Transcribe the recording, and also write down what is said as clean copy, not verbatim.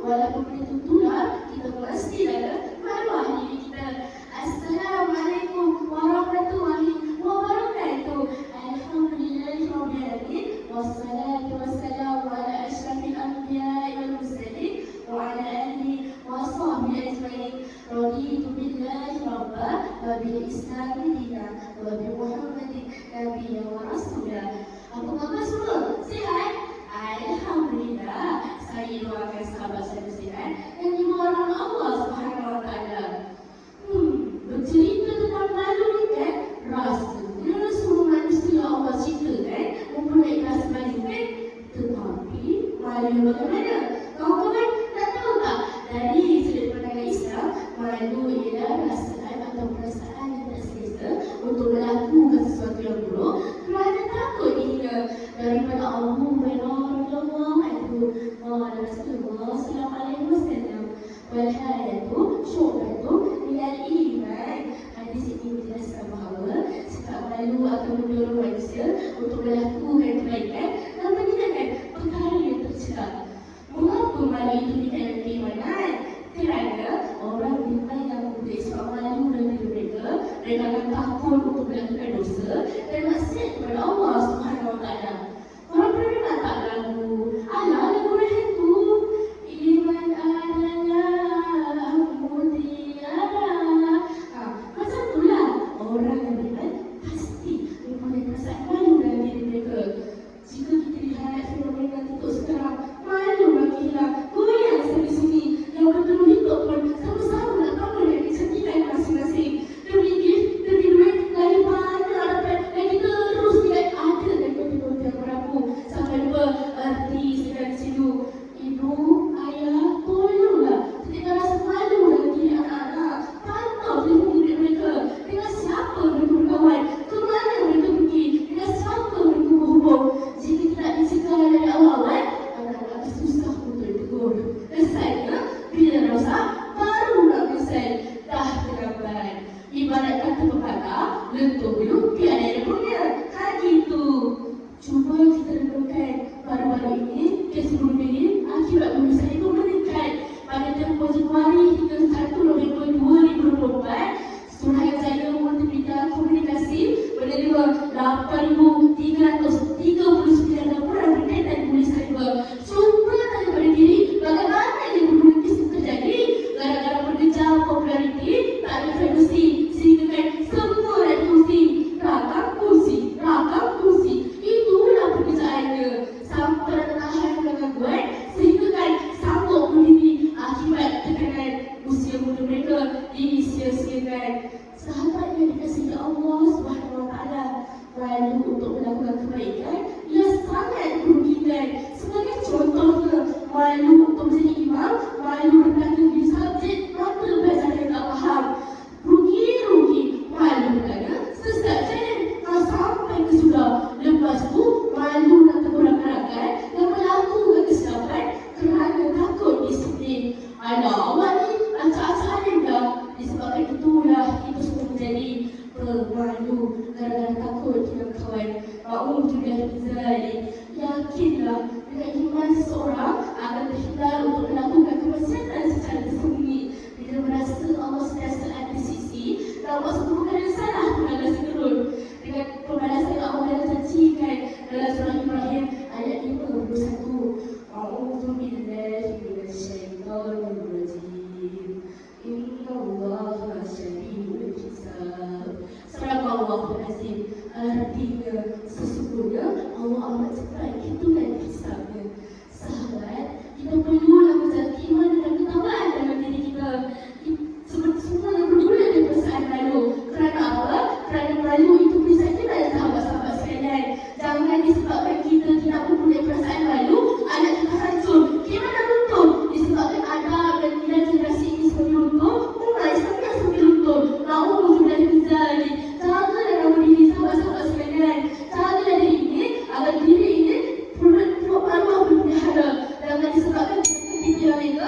walaupun kita tular, kita mesti ada maruah diri kita. Assalamualaikum warahmatullahi wabarakatuh. Alhamdulillahirabbil alamin. Wassalatu wassalamu ala asyrafil anbiya'i wal mursalin wa ala alihi wa sahbihi ajma'in. Raditu billahi rabba wa bil islami dinan wa bi Muhammadin nabiyyan wa rasulah. Apa khabar semua? Sihat? Alhamdulillah. Saya doakan sahabat saya sihat dan dimurahkan Allah Subhanahu wa taala. Bercerita tentang malu ni kan, rasanya semua manusia Allah ciptakan mempunyai rasa malu kan. Tetapi malu bagaimana? Kawan-kawan nak tahu tak? Dari sudut pandangan Islam, malu ialah perasaan atau perasaan yang tak selesa untuk melakukan sesuatu yang buruk kerana takut dihina daripada Allah radhiyallahu anhu wa Rasulullah sallallahu alaihi wasallam. Walhayatu syu'batu minal iman. Hadis ini menjelaskan bahawa sikap malu akan mendorong manusia untuk melakukan kebaikan dan meninggalkan perkara yang tercela. Mengapa malu itu dikatakan keimanan? Kerana orang beriman yang mempunyai sifat malu dalam diri mereka, mereka akan takut untuk melakukan dosa dan maksiat kepada Allah Subhanahu wa taala. Orang pernah tak lagu? Alah, lagu rehat tu. Iman adalah mutiara. Macam itulah orang yang beriman pasti mempunyai perasaan malu dalam diri mereka. Jika kita lihat fenomena TikTok sekarang, malu bagi hilang, goyang sini-sini, yang bertelur-lituk pun sama-sama nak tahu dengan kecantikan masing-masing. Demi duit, lagi banyak dapat, lagi terus tidak ada daripada yang berapu. Sampai lupa artis dan sidu. Ibu, ayah, tolonglah. Ketika rasa malu dalam diri anak-anak, pantau telefon bimbit mereka. Dengan siapa mereka berkawan? Ke mana mereka pergi? Dengan siapa mereka berhubung? Jika tidak dicegah dari awal-awal, anak-anak akan susah untuk ditegur. Kesannya, bila rosak, baru nak menyesal. Dah terlambat. Ibarat kata pepatah, lentur belum tiada yang punya. Kan gitu. Cuba kita renungkan baru-baru ini, kes bunuh diri akibat bunuh saya itu meningkat. Pada tempoh Januari hingga 1 November 2024, Suruhanjaya Multimedia Komunikasi menerima 8,339 laporan berkaitan bunuh cyber. Cuba tanya pada diri, bagaimana yang bunuh itu terjadi? Gara-gara mengejar populariti, tak ada privacy, sehingga kan semua nak fungsi. Rakam fungsi. Itulah pekerjaannya. Sampai tahan gangguan sehingga kan sanggup berdiri akibat tekanan usia muda mereka disia-siakan. Sahabat yang dikasihi Allah Subhanahu wa taala, malu untuk melakukan kebaikan ia sangat merugikan. Sebagai contohnya, malu untuk menjadi imam, malu berkata di subjek mata pelajaran yang tak faham. Rugi. Malu kerana sesat jalan sampai ke sudah. Lepas tu malu nak tegur rakan-rakan dan melakukan kesilapan kerana takut disiplin. Alah, awak ni acak-acakan dah. Disebabkan itulah kita semua menjadi pemalu gara-gara takut dengan kawan. Ma'udzubillah min zalik. Yakinlah dengan iman seseorang akan terhindar untuk melakukan kemaksiatan secara tersembunyi. Bila merasa Allah sentiasa ada di sisi dan buat satu perkara yang salah pun akan segera. Dengan pembalasan yang Allah dah janjikan dalam surah Ibrahim ayat 51. A'udzubillahi minasyaitonir rajim. Innallaha syadidul hisab. Sadaqallahul azim. Artinya sesungguhnya Allah amat cepat hitungan hisabnya. Sahabat, kita perlulah menjaga iman dan ketakwaan dalam diri kita. Semua yang bermula dari perasaan malu. Kerana apa? Kerana malu itu bisa saja sahabat-sahabat sekalian. Jangan disebabkan kita tidak mempunyai perasaan malu, anak kita hancur. Gimana betul? Disebabkan adab dan nilai generasi ini seperti runtuh, umat Islamnya seperti runtuh. Na'udzubillah min zalik. Jagalah nama diri sahabat-sahabat sekalian. Jagalah diri ini agar diri ini perlu berpelihara. Jangan disebabkan kita tidak